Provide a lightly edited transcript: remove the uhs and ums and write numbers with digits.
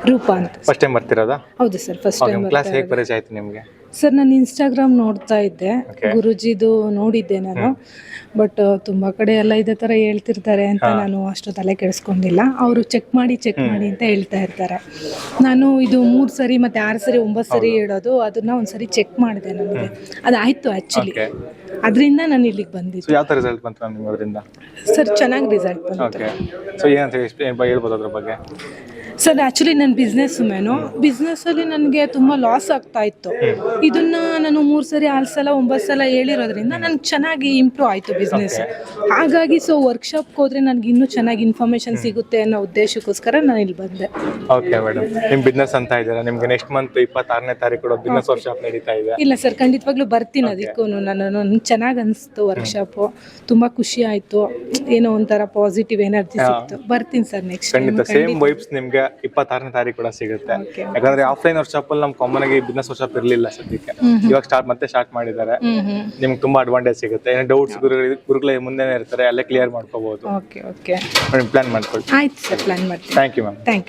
ರೂಪಾ ಅಂತ. First time ಬರ್ತಿರೋದಾ? ಹೌದು ಸರ್, ಫಸ್ಟ್ ಟೈಮ್. ಕ್ಲಾಸ್ ಹೇಗೆ ಪರಿಚಯ ಆಯ್ತು ನಿಮಗೆ? ಸರ್ ನಾನು ಇನ್ಸ್ಟಾಗ್ರಾಮ್ ನೋಡ್ತಾ ಇದ್ದೆ, ಗುರುಜಿದು ನೋಡಿದ್ದೆ ನಾನು. ಬಟ್ ತುಂಬ ಕಡೆ ಎಲ್ಲ ಇದೇ ಥರ ಹೇಳ್ತಿರ್ತಾರೆ ಅಂತ ನಾನು ಅಷ್ಟು ತಲೆ ಕೆಡಿಸ್ಕೊಂಡಿಲ್ಲ. ಅವರು ಚೆಕ್ ಮಾಡಿ ಅಂತ ಹೇಳ್ತಾ ಇರ್ತಾರೆ. ನಾನು ಇದು 3 ಸರಿ ಮತ್ತು 6 ಸರಿ 9 ಸರಿ ಹೇಳೋದು, ಅದನ್ನ ಒಂದ್ಸರಿ ಚೆಕ್ ಮಾಡಿದೆ. ನನಗೆ ಅದಾಯಿತು ಆ್ಯಕ್ಚುಲಿ. ಅದರಿಂದ ನಾನು ಇಲ್ಲಿಗೆ ಬಂದಿದ್ದೆ. ಯಾವ ಥರ ರಿಸಲ್ಟ್ ಬಂತು ಮ್ಯಾಮ್ ನಿಮ್ಗೆ ಅದರಿಂದ? ಸರ್ ಚೆನ್ನಾಗಿ ರಿಸಲ್ಟ್ ಬಂತು. ಓಕೆ, ಸೊ ಏನಂತ ಹೇಳ್ಬೋದು ಅದ್ರ ಬಗ್ಗೆ? ಸರ್ ಆ್ಯಕ್ಚುಲಿ ನನ್ನ ಬಿಸ್ನೆಸ್ಸಲ್ಲಿ ನನಗೆ ತುಂಬ ಲಾಸ್ ಆಗ್ತಾ ಇತ್ತು. ಇದನ್ನು ನಾನು 3 ಸರಿ 6 ಸಲ 9 ಸಲ ಹೇಳಿರೋದ್ರಿಂದ ನನಗೆ ಚೆನ್ನಾಗಿ ಇಂಪ್ರೂವ್ ಆಯಿತು ಬಿಸ್ನೆಸ್. ಹಾಗಾಗಿ ಸೊ ವರ್ಕ್ಶಾಪ್ಗೆ ಹೋದರೆ ನನಗೆ ಇನ್ನೂ ಚೆನ್ನಾಗಿ ಇನ್ಫಾರ್ಮೇಷನ್ ಸಿಗುತ್ತೆ ಅನ್ನೋ ಉದ್ದೇಶಕ್ಕೋಸ್ಕರ ನಾನು ಇಲ್ಲಿ ಬಂದೆ. ಓಕೆ ಮೇಡಮ್, ನಿಮ್ಮ ಬಿಸ್ನೆಸ್ ಅಂತ ಇದ್ದೀರಾ, ನಿಮಗೆ ನೆಕ್ಸ್ಟ್ ಮಂತ್ 26ನೇ ತಾರೀಕು ಬಿಸ್ನೆಸ್ ವರ್ಕ್ಶಾಪ್ ನಡೀತಾ ಇದೆ. ಇಲ್ಲ ಸರ್, ಖಂಡಿತವಾಗ್ಲೂ ಬರ್ತೀನಿ. ಅದಕ್ಕೂ ನನಗೆ ಚೆನ್ನಾಗಿ ಅನಿಸ್ತು ವರ್ಕ್ಶಾಪು, ತುಂಬ ಖುಷಿ ಆಯಿತು. ಏನೋ ಒಂಥರ ಪಾಸಿಟಿವ್ ಎನರ್ಜಿ ಸಿಕ್ತು. ಬರ್ತೀನಿ ಸರ್ ನೆಕ್ಸ್ಟ್ ಟೈಮ್. ಖಂಡಿತ ಸೇಮ್ ವೈಬ್ಸ್ ನಿಮಗೆ 26ನೇ ತಾರೀಕು ಕೂಡ ಸಿಗುತ್ತೆ. ಯಾಕಂದ್ರೆ ಆಫ್ಲೈನ್ ವರ್ಕ್ಶಾಪ್ ಅಲ್ಲಿ ನಮ್ ಕಾಮನ್ ಆಗಿ ಬಿಸ್ನೆಸ್ ವರ್ಕ್ಶಾಪ್ ಇರಲಿಲ್ಲ ಸದ್ಯಕ್ಕೆ. ಇವಾಗ ಸ್ಟಾರ್ಟ್ ಮಾಡಿದ್ದಾರೆ. ನಿಮ್ಗೆ ತುಂಬಾ ಅಡ್ವಾಂಟೇಜ್ ಸಿಗುತ್ತೆ. ಏನೋ ಡೌಟ್ಸ್ ಗುರುಗಳ ಮುಂದೆನೇ ಇರ್ತಾರೆ, ಅಲ್ಲೇ ಕ್ಲಿಯರ್ ಮಾಡ್ಕೋಬಹುದು. ಓಕೆ ಪ್ಲಾನ್ ಮಾಡ್ಕೊಳ್ಳಿ. ಆಯ್ತು ಸರ್, ಪ್ಲಾನ್ ಮಾಡ್ತೀನಿ. Thank you ma'am. Thank you.